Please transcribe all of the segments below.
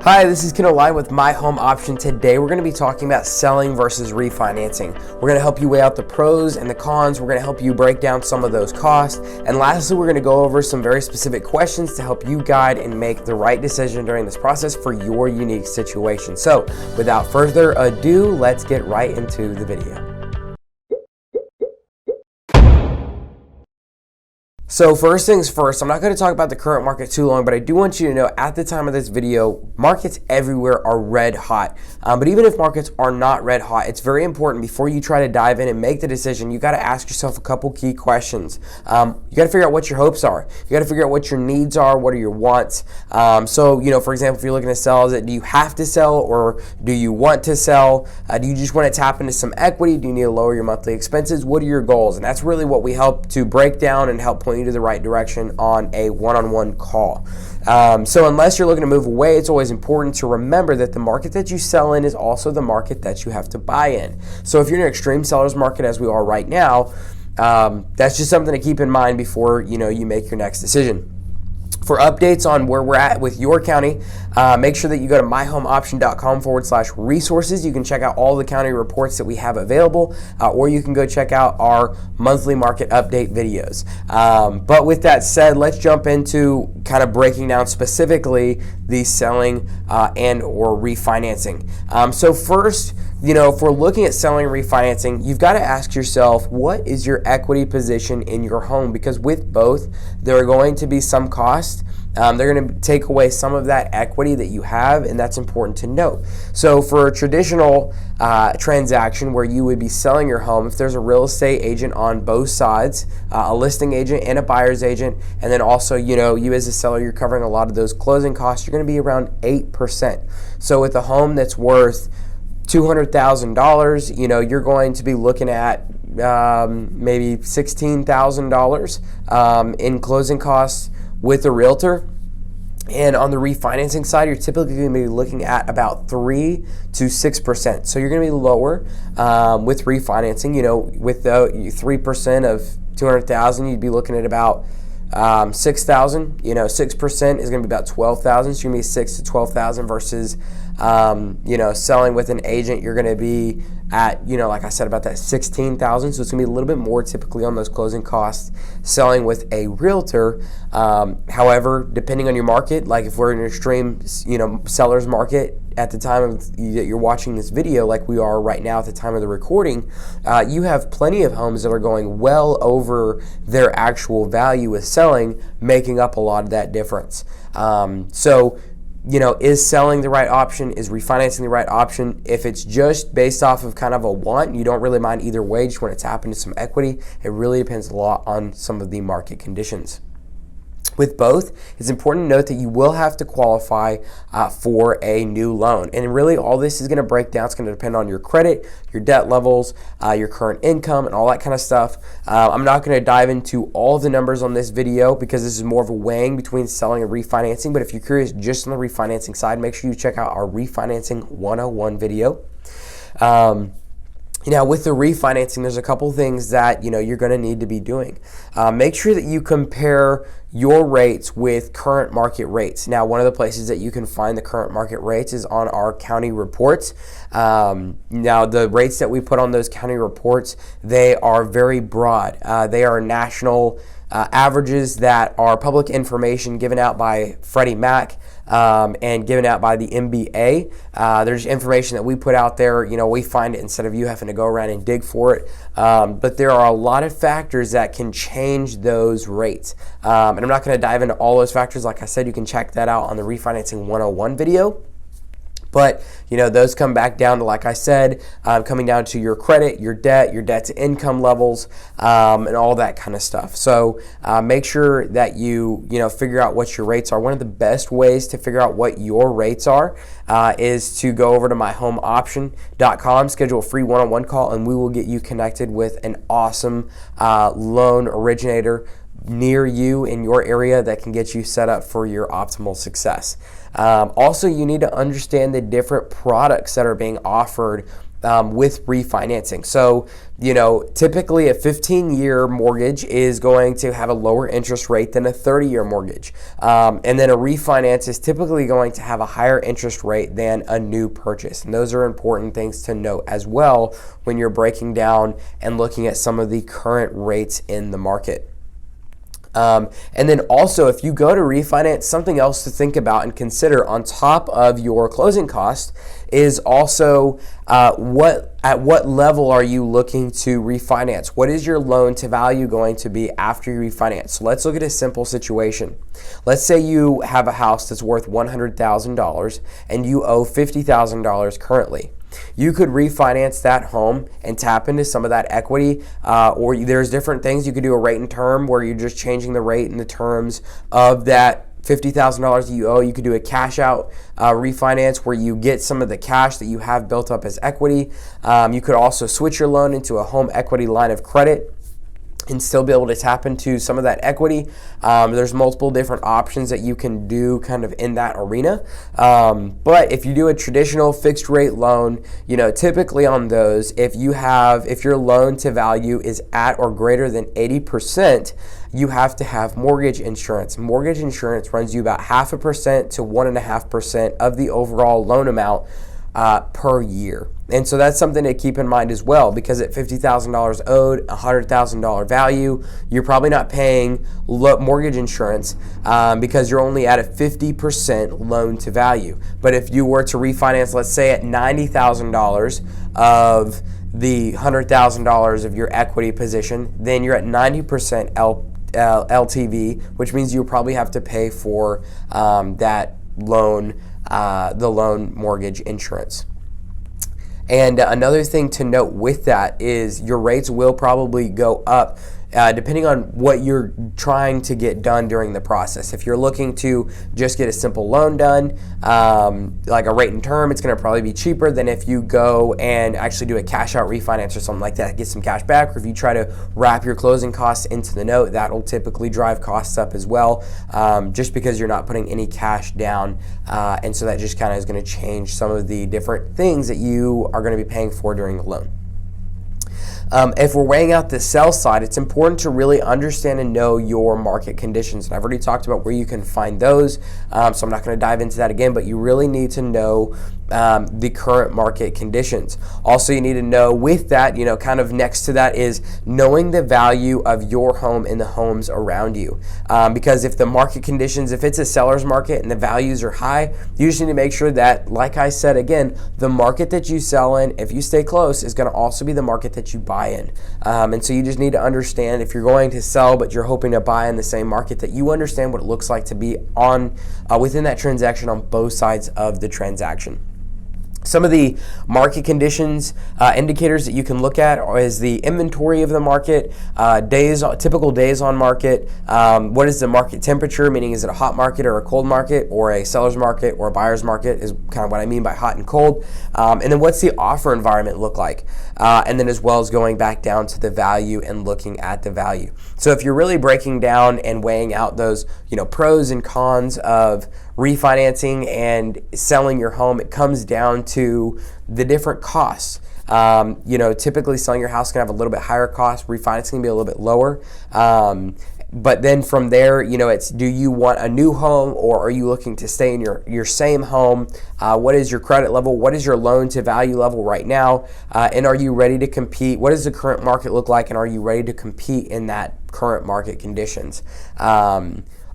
Hi, this is Ken O'Line with My Home Option. Today we're going to be talking about selling versus refinancing. We're going to help you weigh out the pros and the cons. We're going to help you break down some of those costs. And lastly, we're going to go over some very specific questions to help you guide and make the right decision during this process for your unique situation. So without further ado, let's get right into the video. So first things first, I'm not going to talk about the current market too long, but I do want you to know at the time of this video, markets everywhere are red hot. But even if markets are not red hot, it's very important before you try to dive in and make the decision, you got to ask yourself a couple key questions. You got to figure out what your hopes are. You got to figure out what your needs are, what are your wants. So, for example, if you're looking to sell, do you have to sell or do you want to sell? Do you just want to tap into some equity? Do you need to lower your monthly expenses? What are your goals? And that's really what we help to break down and help point you to the right direction on a one-on-one call. So unless you're looking to move away, it's always important to remember that the market that you sell in is also the market that you have to buy in. So if you're in an extreme seller's market as we are right now, that's just something to keep in mind before you make your next decision. For updates on where we're at with your county, make sure that you go to myhomeoption.com/resources. You can check out all the county reports that we have available, or you can go check out our monthly market update videos. But with that said, let's jump into kind of breaking down specifically the selling and or refinancing. So first, if we're looking at selling and refinancing, you've got to ask yourself, what is your equity position in your home? Because with both, there are going to be some costs. They're going to take away some of that equity that you have, and that's important to note. So for a traditional transaction where you would be selling your home, if there's a real estate agent on both sides, a listing agent and a buyer's agent, and then also, you as a seller, you're covering a lot of those closing costs, you're going to be around 8%. So with a home that's worth $200,000, you're going to be looking at maybe $16,000 in closing costs with a realtor. And on the refinancing side, you're typically going to be looking at about 3 to 6%. So you're going to be lower with refinancing. With the 3% of 200,000, you'd be looking at about 6,000. 6% is going to be about 12,000. So you're going to be 6 to 12,000 versus selling with an agent, you're going to be at, like I said, about that 16,000. So it's going to be a little bit more typically on those closing costs selling with a realtor. However, depending on your market, like if we're in an extreme, seller's market at the time that you're watching this video, like we are right now at the time of the recording, you have plenty of homes that are going well over their actual value with selling, making up a lot of that difference. Is selling the right option? Is refinancing the right option? If it's just based off of kind of a want, you don't really mind either way, just want to tap into some equity, it really depends a lot on some of the market conditions. With both, it's important to note that you will have to qualify for a new loan. And really all this is going to break down. It's going to depend on your credit, your debt levels, your current income, and all that kind of stuff. I'm not going to dive into all of the numbers on this video because this is more of a weighing between selling and refinancing. But if you're curious just on the refinancing side, make sure you check out our Refinancing 101 video. With the refinancing, there's a couple things that, you're going to need to be doing. Make sure that you compare your rates with current market rates. Now, one of the places that you can find the current market rates is on our county reports. Now, the rates that we put on those county reports, they are very broad. They are national averages that are public information given out by Freddie Mac and given out by the MBA. There's information that we put out there. We find it instead of you having to go around and dig for it. But there are a lot of factors that can change those rates. And I'm not going to dive into all those factors. Like I said, you can check that out on the Refinancing 101 video. But, those come back down to, like I said, coming down to your credit, your debt to income levels, and all that kind of stuff. So make sure that you figure out what your rates are. One of the best ways to figure out what your rates are is to go over to myhomeoption.com, schedule a free one-on-one call, and we will get you connected with an awesome loan originator near you in your area that can get you set up for your optimal success. Also, you need to understand the different products that are being offered with refinancing. So, typically a 15-year mortgage is going to have a lower interest rate than a 30-year mortgage. And then a refinance is typically going to have a higher interest rate than a new purchase. And those are important things to note as well when you're breaking down and looking at some of the current rates in the market. And then also, if you go to refinance, something else to think about and consider on top of your closing cost is also at what level are you looking to refinance? What is your loan to value going to be after you refinance? So let's look at a simple situation. Let's say you have a house that's worth $100,000 and you owe $50,000 currently. You could refinance that home and tap into some of that equity, or there's different things. You could do a rate and term where you're just changing the rate and the terms of that $50,000 that you owe. You could do a cash out refinance where you get some of the cash that you have built up as equity. You could also switch your loan into a home equity line of credit and still be able to tap into some of that equity. There's multiple different options that you can do kind of in that arena. But if you do a traditional fixed rate loan, typically on those, if your loan to value is at or greater than 80%, you have to have mortgage insurance. Mortgage insurance runs you about 0.5% to 1.5% of the overall loan amount per year. And so that's something to keep in mind as well, because at $50,000 owed, $100,000 value, you're probably not paying mortgage insurance because you're only at a 50% loan to value. But if you were to refinance, let's say at $90,000 of the $100,000 of your equity position, then you're at 90% LTV, which means you probably have to pay for that loan, the loan mortgage insurance. And another thing to note with that is your rates will probably go up depending on what you're trying to get done during the process. If you're looking to just get a simple loan done, like a rate and term, it's going to probably be cheaper than if you go and actually do a cash out refinance or something like that, get some cash back. Or if you try to wrap your closing costs into the note, that'll typically drive costs up as well, just because you're not putting any cash down. And so that just kind of is going to change some of the different things that you are going to be paying for during the loan. If we're weighing out the sell side, it's important to really understand and know your market conditions. And I've already talked about where you can find those, so I'm not going to dive into that again, but you really need to know the current market conditions. Also, you need to know with that, kind of next to that is knowing the value of your home and the homes around you. Because if the market conditions, if it's a seller's market and the values are high, you just need to make sure that, like I said again, the market that you sell in, if you stay close, is going to also be the market that you buy in. And so you just need to understand, if you're going to sell but you're hoping to buy in the same market, that you understand what it looks like to be on within that transaction on both sides of the transaction. Some of the market conditions indicators that you can look at is the inventory of the market, typical days on market, what is the market temperature, meaning is it a hot market or a cold market or a seller's market or a buyer's market is kind of what I mean by hot and cold. And then what's the offer environment look like? And then as well as going back down to the value and looking at the value. So if you're really breaking down and weighing out those pros and cons of refinancing and selling your home, it comes down to the different costs. Typically selling your house can have a little bit higher cost, refinancing can be a little bit lower. But then from there, it's, do you want a new home or are you looking to stay in your same home? What is your credit level? What is your loan to value level right now? And are you ready to compete? What does the current market look like? And are you ready to compete in that current market conditions?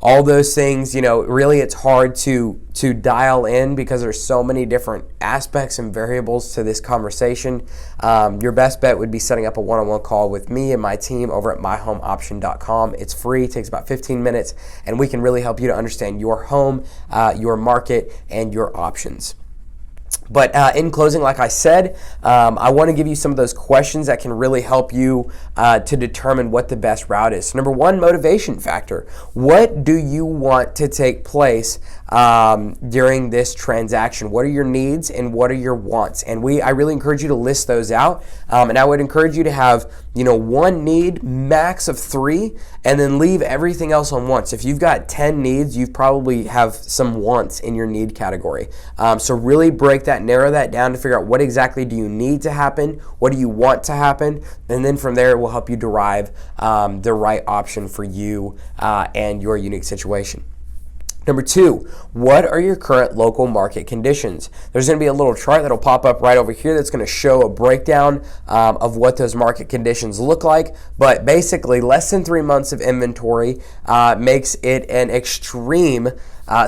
All those things, really it's hard to dial in because there's so many different aspects and variables to this conversation. Your best bet would be setting up a one-on-one call with me and my team over at myhomeoption.com. It's free, it takes about 15 minutes, and we can really help you to understand your home, your market, and your options. But in closing, like I said, I want to give you some of those questions that can really help you to determine what the best route is. So number one, motivation factor. What do you want to take place during this transaction? What are your needs and what are your wants? And I really encourage you to list those out. And I would encourage you to have one need, max of 3, and then leave everything else on wants. If you've got 10 needs, you probably have some wants in your need category. So really break that that, narrow that down to figure out what exactly do you need to happen, what do you want to happen, and then from there it will help you derive the right option for you and your unique situation. Number 2, what are your current local market conditions? There's going to be a little chart that'll pop up right over here that's going to show a breakdown of what those market conditions look like. But basically, less than 3 months of inventory makes it an extreme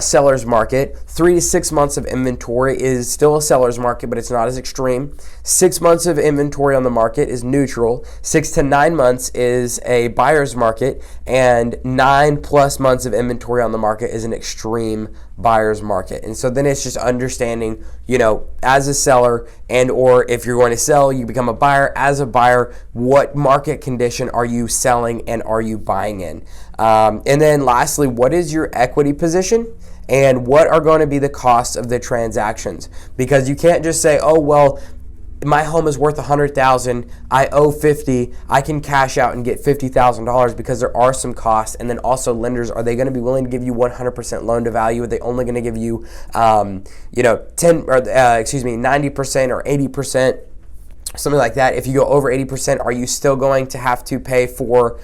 seller's market. 3 to 6 months of inventory is still a seller's market, but it's not as extreme. 6 months of inventory on the market is neutral. 6 to 9 months is a buyer's market, and 9+ months of inventory on the market is an extreme buyer's market. And so then it's just understanding, as a seller, and or if you're going to sell, you become a buyer. As a buyer, what market condition are you selling and are you buying in? And then lastly, what is your equity position? And what are going to be the costs of the transactions? Because you can't just say, oh, well, my home is worth $100,000, I owe $50,000, I can cash out and get $50,000, because there are some costs. And then also lenders, are they going to be willing to give you 100% loan to value? Are they only going to give you 90% or 80%? Something like that. If you go over 80%, are you still going to have to pay for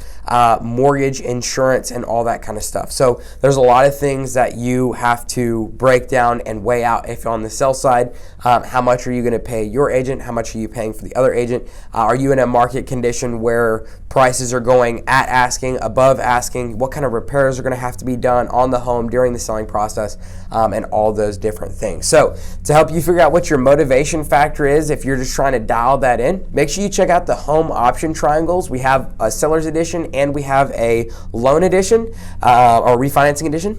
mortgage, insurance, and all that kind of stuff? So there's a lot of things that you have to break down and weigh out if you're on the sell side. How much are you going to pay your agent? How much are you paying for the other agent? Are you in a market condition where prices are going at asking, above asking? What kind of repairs are going to have to be done on the home during the selling process, and all those different things. So to help you figure out what your motivation factor is, if you're just trying to dial that in, make sure you check out the home option triangles. We have a seller's edition and we have a loan edition or refinancing edition.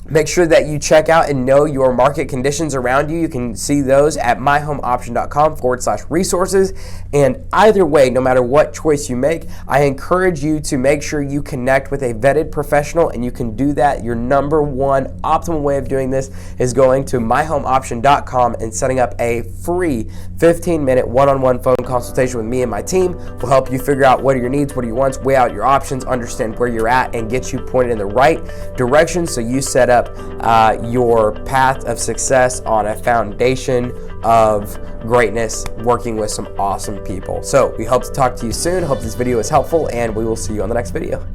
Make sure that you check out and know your market conditions around you. You can see those at myhomeoption.com/resources. And either way, no matter what choice you make, I encourage you to make sure you connect with a vetted professional, and you can do that. Your number one optimal way of doing this is going to myhomeoption.com and setting up a free 15-minute one-on-one phone consultation with me and my team. We'll help you figure out what are your needs, what are your wants, weigh out your options, understand where you're at, and get you pointed in the right direction so you set up your path of success on a foundation of greatness, working with some awesome people. So we hope to talk to you soon. Hope this video is helpful, and we will see you on the next video.